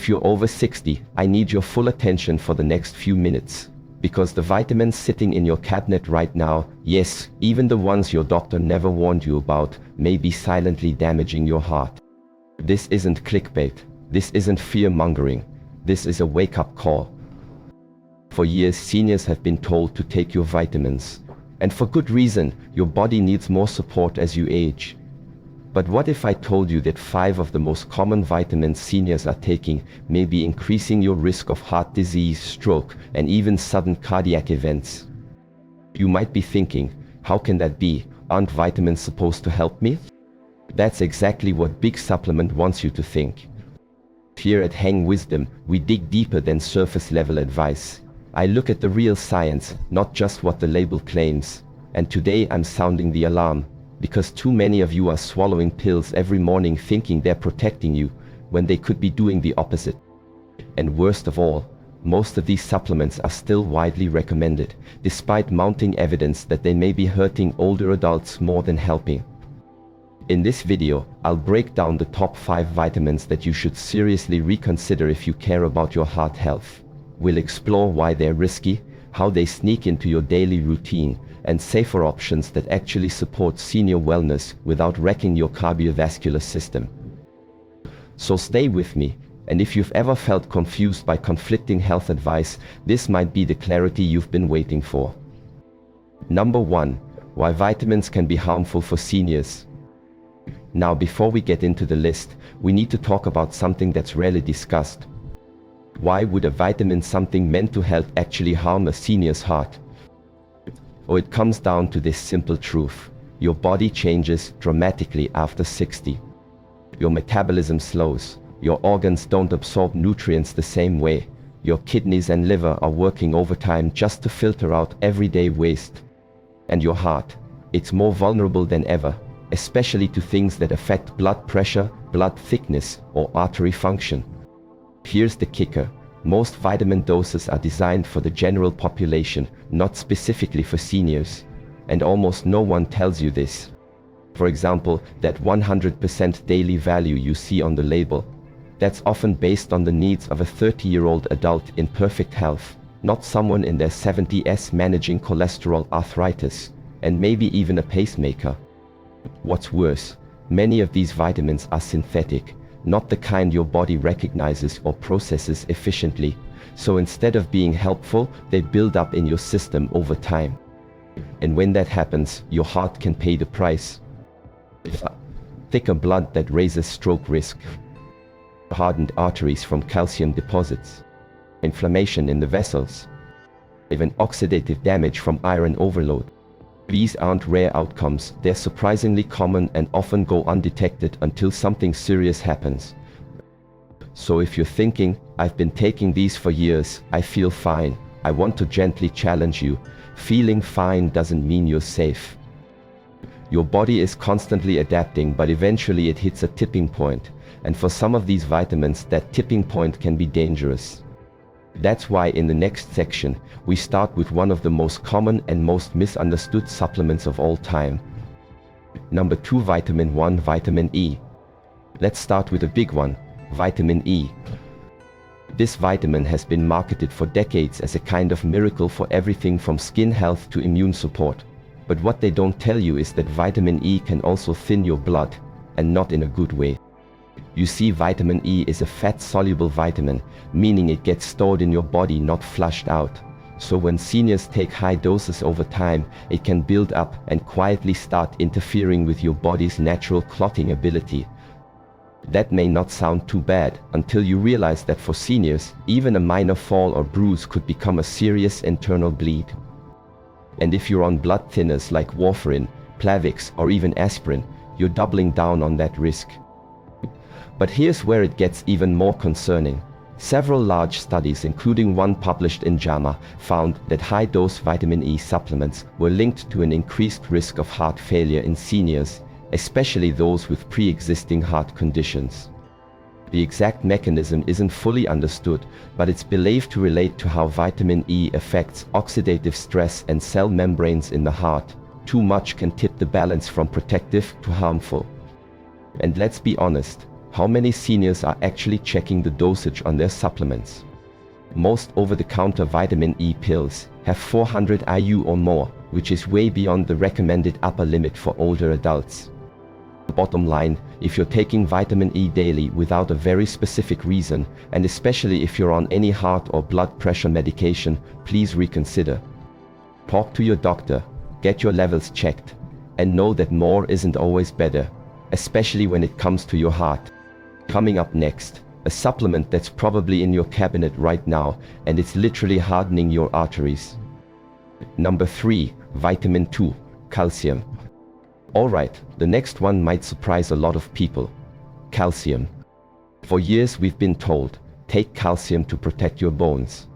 if you're over 60, I need your full attention for the next few minutes. Because the vitamins sitting in your cabinet right now, yes, even the ones your doctor never warned you about, may be silently damaging your heart. This isn't clickbait. This isn't fear-mongering. This is a wake-up call. For years, seniors have been told to take your vitamins. And for good reason. Your body needs more support as you age. But what if I told you that 5 of the most common vitamins seniors are taking may be increasing your risk of heart disease, stroke, and even sudden cardiac events? You might be thinking, how can that be? Aren't vitamins supposed to help me? That's exactly what Big Supplement wants you to think. Here at Heng Wisdom, we dig deeper than surface-level advice. I look at the real science, not just what the label claims. And today I'm sounding the alarm. Because too many of you are swallowing pills every morning thinking they're protecting you, when they could be doing the opposite. And worst of all, most of these supplements are still widely recommended, despite mounting evidence that they may be hurting older adults more than helping. In this video, I'll break down the top 5 vitamins that you should seriously reconsider if you care about your heart health. We'll explore why they're risky, how they sneak into your daily routine, and safer options that actually support senior wellness without wrecking your cardiovascular system. So stay with me, and if you've ever felt confused by conflicting health advice, this might be the clarity you've been waiting for. Number 1. Why vitamins can be harmful for seniors. Now, before we get into the list, we need to talk about something that's rarely discussed. Why would a vitamin, something meant to help, actually harm a senior's heart? Or it comes down to this simple truth. Your body changes dramatically after 60. Your metabolism slows. Your organs don't absorb nutrients the same way. Your kidneys and liver are working overtime just to filter out everyday waste. And your heart, it's more vulnerable than ever, especially to things that affect blood pressure, blood thickness, or artery function. Here's the kicker. Most vitamin doses are designed for the general population, not specifically for seniors. And almost no one tells you this. For example, that 100% daily value you see on the label. That's often based on the needs of a 30-year-old adult in perfect health, not someone in their 70s managing cholesterol, arthritis, and maybe even a pacemaker. What's worse, many of these vitamins are synthetic, not the kind your body recognizes or processes efficiently. So instead of being helpful, they build up in your system over time. And when that happens, your heart can pay the price. Thicker blood that raises stroke risk. Hardened arteries from calcium deposits. Inflammation in the vessels. Even oxidative damage from iron overload. These aren't rare outcomes, they're surprisingly common and often go undetected until something serious happens. So if you're thinking, I've been taking these for years, I feel fine, I want to gently challenge you. Feeling fine doesn't mean you're safe. Your body is constantly adapting, but eventually it hits a tipping point, and for some of these vitamins that tipping point can be dangerous. That's why in the next section, we start with one of the most common and most misunderstood supplements of all time. Number 2, Vitamin 1, Vitamin E. Let's start with a big one, Vitamin E. This vitamin has been marketed for decades as a kind of miracle for everything from skin health to immune support. But what they don't tell you is that Vitamin E can also thin your blood, and not in a good way. You see, vitamin E is a fat-soluble vitamin, meaning it gets stored in your body, not flushed out. So when seniors take high doses over time, it can build up and quietly start interfering with your body's natural clotting ability. That may not sound too bad until you realize that for seniors, even a minor fall or bruise could become a serious internal bleed. And if you're on blood thinners like warfarin, Plavix, or even aspirin, you're doubling down on that risk. But here's where it gets even more concerning. Several large studies, including one published in JAMA, found that high-dose vitamin E supplements were linked to an increased risk of heart failure in seniors, especially those with pre-existing heart conditions. The exact mechanism isn't fully understood, but it's believed to relate to how vitamin E affects oxidative stress and cell membranes in the heart. Too much can tip the balance from protective to harmful. And let's be honest, how many seniors are actually checking the dosage on their supplements? Most over-the-counter vitamin E pills have 400 IU or more, which is way beyond the recommended upper limit for older adults. Bottom line, if you're taking vitamin E daily without a very specific reason, and especially if you're on any heart or blood pressure medication, please reconsider. Talk to your doctor, get your levels checked, and know that more isn't always better, especially when it comes to your heart. Coming up next, a supplement that's probably in your cabinet right now, and it's literally hardening your arteries. Number 3, vitamin 2, calcium. Alright, the next one might surprise a lot of people. Calcium. For years we've been told, take calcium to protect your bones.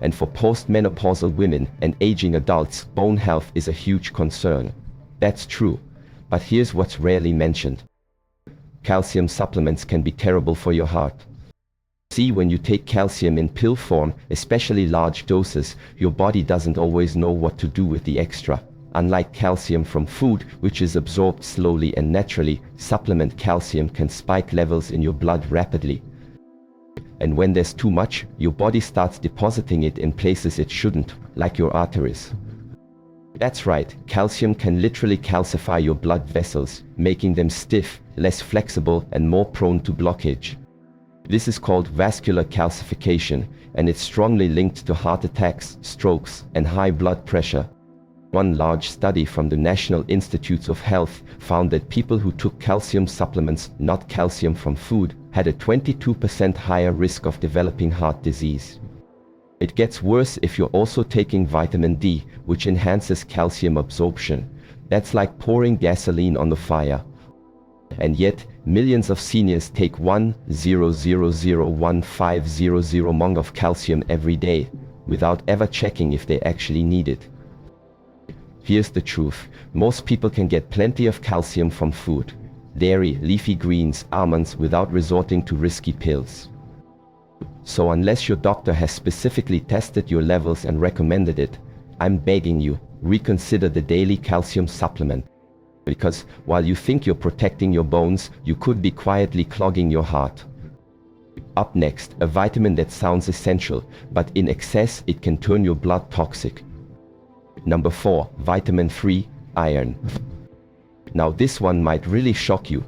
And for postmenopausal women and aging adults, bone health is a huge concern. That's true, but here's what's rarely mentioned. Calcium supplements can be terrible for your heart. See, when you take calcium in pill form, especially large doses, your body doesn't always know what to do with the extra. Unlike calcium from food, which is absorbed slowly and naturally, supplement calcium can spike levels in your blood rapidly. And when there's too much, your body starts depositing it in places it shouldn't, like your arteries. That's right, calcium can literally calcify your blood vessels, making them stiff, less flexible, and more prone to blockage. This is called vascular calcification, and it's strongly linked to heart attacks, strokes, and high blood pressure. One large study from the National Institutes of Health found that people who took calcium supplements, not calcium from food, had a 22% higher risk of developing heart disease. It gets worse if you're also taking vitamin D, which enhances calcium absorption. That's like pouring gasoline on the fire. And yet, millions of seniors take 1,000,1500 mg of calcium every day, without ever checking if they actually need it. Here's the truth, most people can get plenty of calcium from food, dairy, leafy greens, almonds, without resorting to risky pills. So unless your doctor has specifically tested your levels and recommended it, I'm begging you, reconsider the daily calcium supplement. Because while you think you're protecting your bones, you could be quietly clogging your heart. Up next, a vitamin that sounds essential, but in excess it can turn your blood toxic. Number 4, vitamin 3, iron. Now this one might really shock you.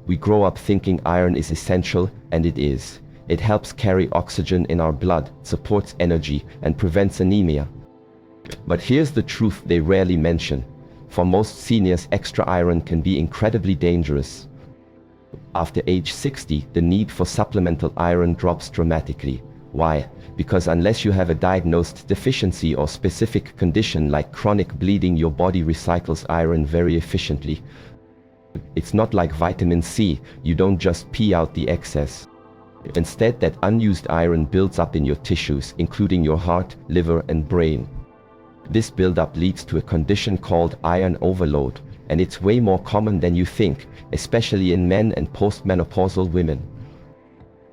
We grow up thinking iron is essential, and it is. It helps carry oxygen in our blood, supports energy, and prevents anemia. But here's the truth they rarely mention. For most seniors, extra iron can be incredibly dangerous. After age 60, the need for supplemental iron drops dramatically. Why? Because unless you have a diagnosed deficiency or specific condition like chronic bleeding, your body recycles iron very efficiently. It's not like vitamin C, you don't just pee out the excess. Instead, that unused iron builds up in your tissues, including your heart, liver, and brain. This buildup leads to a condition called iron overload, and it's way more common than you think, especially in men and postmenopausal women.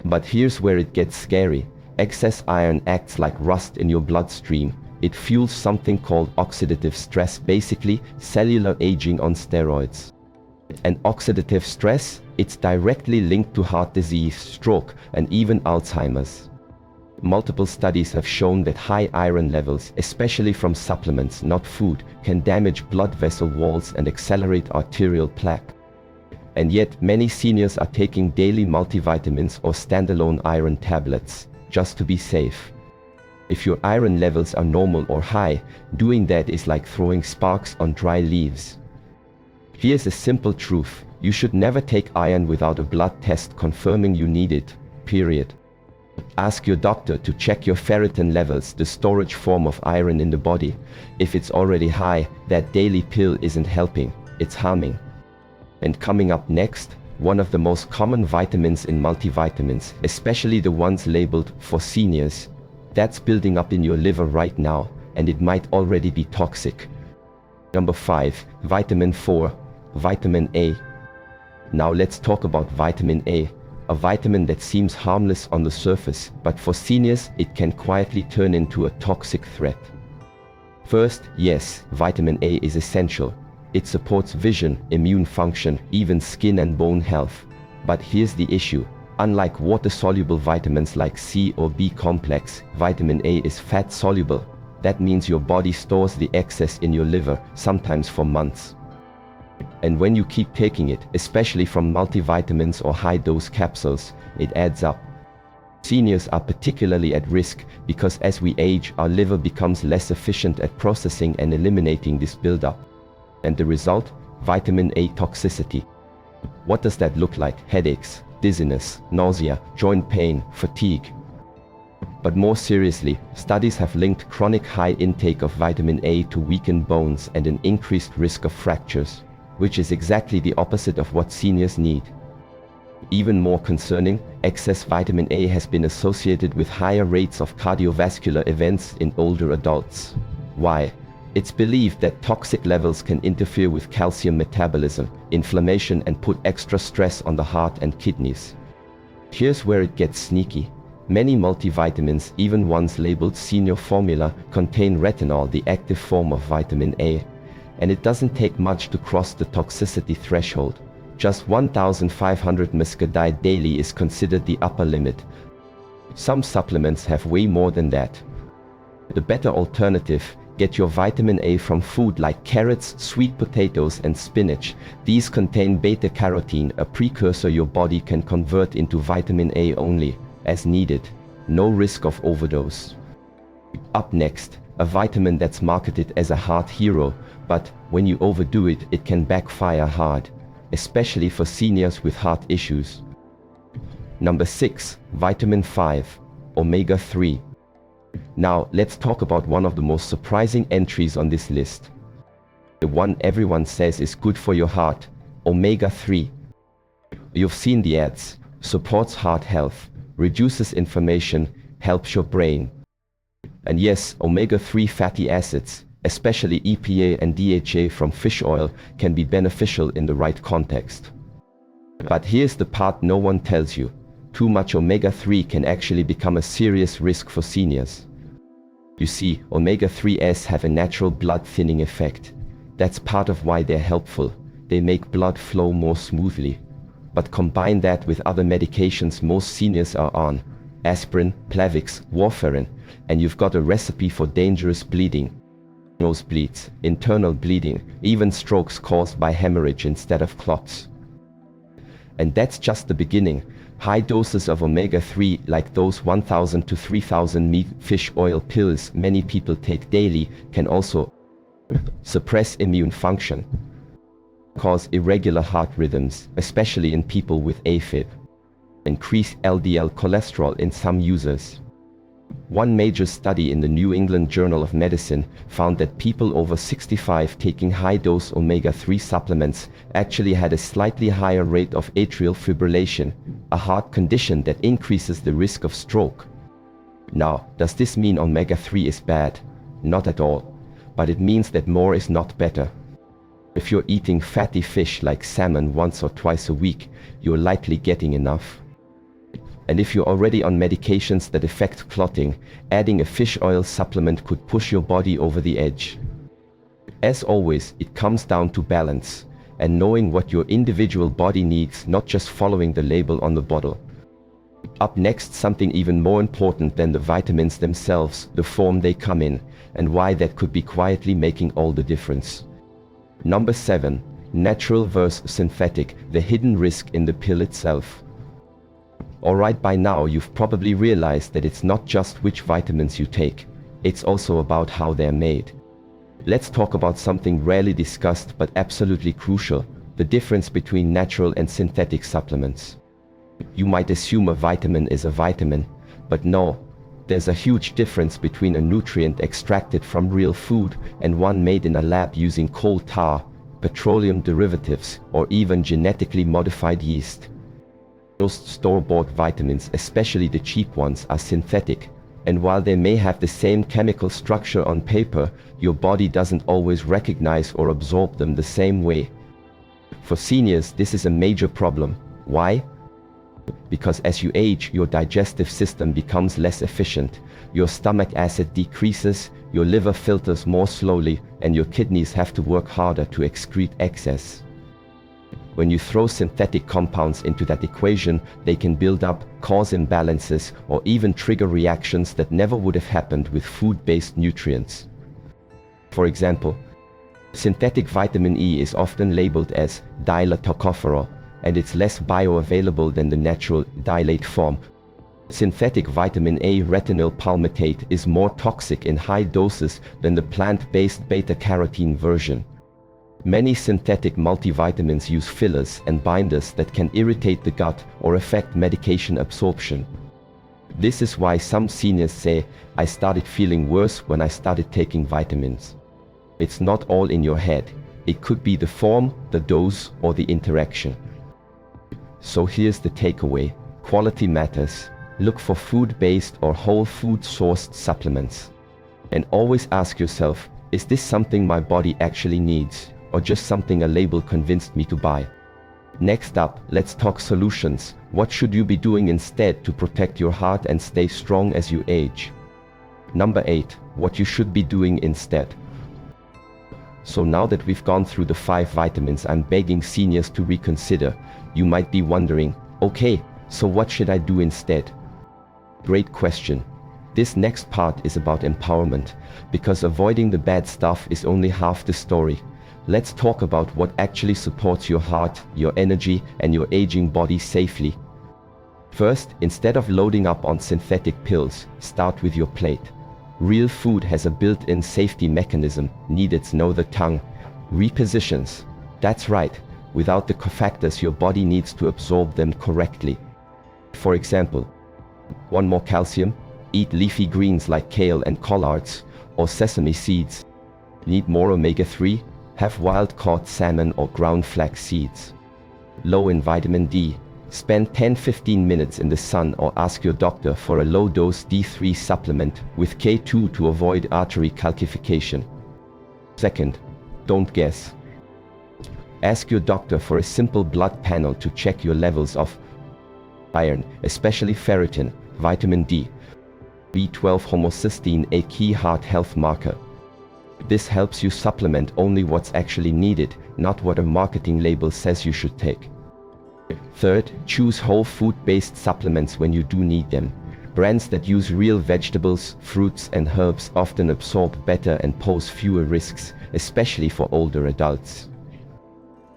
But here's where it gets scary. Excess iron acts like rust in your bloodstream. It fuels something called oxidative stress, basically cellular aging on steroids. And oxidative stress, it's directly linked to heart disease, stroke, and even Alzheimer's. Multiple studies have shown that high iron levels, especially from supplements, not food, can damage blood vessel walls and accelerate arterial plaque. And yet, many seniors are taking daily multivitamins or standalone iron tablets, just to be safe. If your iron levels are normal or high, doing that is like throwing sparks on dry leaves. Here's a simple truth, you should never take iron without a blood test confirming you need it, period. Ask your doctor to check your ferritin levels, the storage form of iron in the body. If it's already high, that daily pill isn't helping, it's harming. And coming up next, one of the most common vitamins in multivitamins, especially the ones labeled for seniors, that's building up in your liver right now, and it might already be toxic. Number 5, vitamin 4, vitamin A. Now let's talk about vitamin A, a vitamin that seems harmless on the surface, but for seniors it can quietly turn into a toxic threat. First, yes, vitamin A is essential. It supports vision, immune function, even skin and bone health. But here's the issue. Unlike water-soluble vitamins like C or B complex, vitamin A is fat-soluble. That means your body stores the excess in your liver, sometimes for months. And when you keep taking it, especially from multivitamins or high-dose capsules, it adds up. Seniors are particularly at risk because as we age, our liver becomes less efficient at processing and eliminating this buildup. And the result? Vitamin A toxicity. What does that look like? Headaches, dizziness, nausea, joint pain, fatigue. But more seriously, studies have linked chronic high intake of vitamin A to weakened bones and an increased risk of fractures, which is exactly the opposite of what seniors need. Even more concerning, excess vitamin A has been associated with higher rates of cardiovascular events in older adults. Why? It's believed that toxic levels can interfere with calcium metabolism, inflammation, and put extra stress on the heart and kidneys. Here's where it gets sneaky. Many multivitamins, even ones labeled senior formula, contain retinol, the active form of vitamin A. And it doesn't take much to cross the toxicity threshold. Just 1,500 mg daily is considered the upper limit. Some supplements have way more than that. The better alternative: get your vitamin A from food like carrots, sweet potatoes, and spinach. These contain beta-carotene, a precursor your body can convert into vitamin A only, as needed. No risk of overdose. Up next, a vitamin that's marketed as a heart hero, but when you overdo it, it can backfire hard, especially for seniors with heart issues. Number 6, vitamin 5, omega-3. Now, let's talk about one of the most surprising entries on this list. The one everyone says is good for your heart, omega-3. You've seen the ads. Supports heart health, reduces inflammation, helps your brain. And yes, omega-3 fatty acids, especially EPA and DHA from fish oil, can be beneficial in the right context. But here's the part no one tells you. Too much omega-3 can actually become a serious risk for seniors. You see, omega-3s have a natural blood thinning effect. That's part of why they're helpful. They make blood flow more smoothly. But combine that with other medications most seniors are on: aspirin, Plavix, warfarin, and you've got a recipe for dangerous bleeding. Nosebleeds, internal bleeding, even strokes caused by hemorrhage instead of clots. And that's just the beginning. High doses of omega-3, like those 1,000 to 3,000 meat fish oil pills many people take daily, can also suppress immune function, cause irregular heart rhythms, especially in people with AFib, increase LDL cholesterol in some users. One major study in the New England Journal of Medicine found that people over 65 taking high-dose omega-3 supplements actually had a slightly higher rate of atrial fibrillation, a heart condition that increases the risk of stroke. Now, does this mean omega-3 is bad? Not at all. But it means that more is not better. If you're eating fatty fish like salmon once or twice a week, you're likely getting enough. And if you're already on medications that affect clotting, adding a fish oil supplement could push your body over the edge. As always, it comes down to balance and knowing what your individual body needs, not just following the label on the bottle. Up next, something even more important than the vitamins themselves: the form they come in, and why that could be quietly making all the difference. Number 7, natural versus synthetic, the hidden risk in the pill itself. Alright, by now you've probably realized that it's not just which vitamins you take, it's also about how they're made. Let's talk about something rarely discussed but absolutely crucial: the difference between natural and synthetic supplements. You might assume a vitamin is a vitamin, but no. There's a huge difference between a nutrient extracted from real food and one made in a lab using coal tar, petroleum derivatives, or even genetically modified yeast. Most store-bought vitamins, especially the cheap ones, are synthetic, and while they may have the same chemical structure on paper, your body doesn't always recognize or absorb them the same way. For seniors, this is a major problem. Why? Because as you age, your digestive system becomes less efficient, your stomach acid decreases, your liver filters more slowly, and your kidneys have to work harder to excrete excess. When you throw synthetic compounds into that equation, they can build up, cause imbalances, or even trigger reactions that never would have happened with food-based nutrients. For example, synthetic vitamin E is often labeled as dilatocoferol, and it's less bioavailable than the natural dilate form. Synthetic vitamin A retinol palmitate is more toxic in high doses than the plant-based beta-carotene version. Many synthetic multivitamins use fillers and binders that can irritate the gut or affect medication absorption. This is why some seniors say, "I started feeling worse when I started taking vitamins." It's not all in your head. It could be the form, the dose, or the interaction. So here's the takeaway. Quality matters. Look for food-based or whole food-sourced supplements. And always ask yourself, is this something my body actually needs, or just something a label convinced me to buy? Next up, let's talk solutions. What should you be doing instead to protect your heart and stay strong as you age? Number 8. What you should be doing instead. So now that we've gone through the 5 vitamins I'm begging seniors to reconsider, you might be wondering, okay, so what should I do instead? Great question. This next part is about empowerment, because avoiding the bad stuff is only half the story. Let's talk about what actually supports your heart, your energy, and your aging body safely. First, instead of loading up on synthetic pills, start with your plate. Real food has a built-in safety mechanism, needed know the tongue. Repositions. That's right, without the cofactors your body needs to absorb them correctly. For example, want more calcium? Eat leafy greens like kale and collards, or sesame seeds. Need more omega-3? Have wild-caught salmon or ground flax seeds. Low in vitamin D? Spend 10-15 minutes in the sun or ask your doctor for a low-dose D3 supplement with K2 to avoid artery calcification. Second, don't guess. Ask your doctor for a simple blood panel to check your levels of iron, especially ferritin, vitamin D, B12 homocysteine, a key heart health marker. This helps you supplement only what's actually needed, not what a marketing label says you should take. Third, choose whole food-based supplements when you do need them. Brands that use real vegetables, fruits, and herbs often absorb better and pose fewer risks, especially for older adults.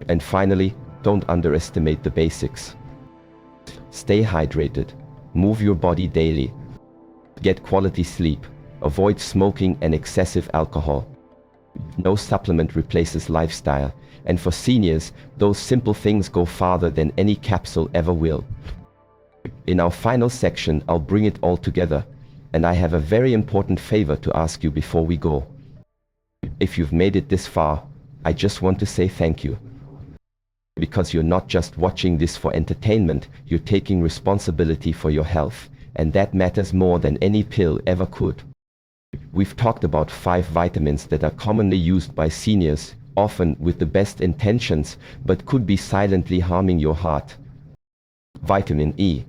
And finally, don't underestimate the basics. Stay hydrated, move your body daily, get quality sleep, avoid smoking and excessive alcohol. No supplement replaces lifestyle, and for seniors, those simple things go farther than any capsule ever will. In our final section, I'll bring it all together, and I have a very important favor to ask you before we go. If you've made it this far, I just want to say thank you. Because you're not just watching this for entertainment, you're taking responsibility for your health, and that matters more than any pill ever could. We've talked about 5 vitamins that are commonly used by seniors, often with the best intentions, but could be silently harming your heart. Vitamin E,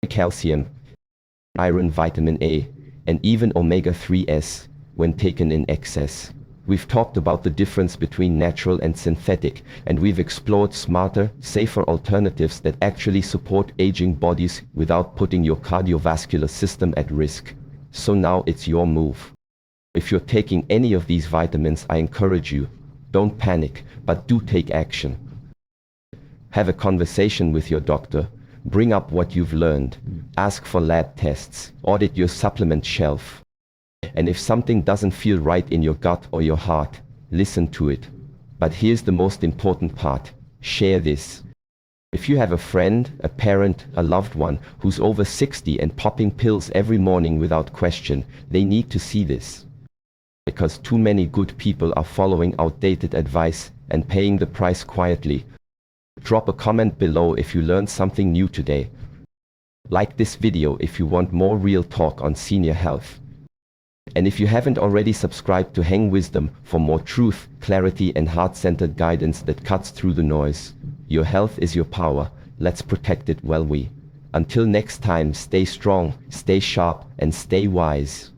calcium, iron, vitamin A, and even omega-3s when taken in excess. We've talked about the difference between natural and synthetic, and we've explored smarter, safer alternatives that actually support aging bodies without putting your cardiovascular system at risk. So now it's your move. If you're taking any of these vitamins, I encourage you, don't panic, but do take action. Have a conversation with your doctor. Bring up what you've learned. Ask for lab tests. Audit your supplement shelf. And if something doesn't feel right in your gut or your heart, listen to it. But here's the most important part. Share this. If you have a friend, a parent, a loved one who's over 60 and popping pills every morning without question, they need to see this. Because too many good people are following outdated advice and paying the price quietly. Drop a comment below if you learned something new today. Like this video if you want more real talk on senior health. And if you haven't already, subscribed to Heng Wisdom for more truth, clarity, and heart-centered guidance that cuts through the noise. Your health is your power. Let's protect it while we. Until next time, stay strong, stay sharp, and stay wise.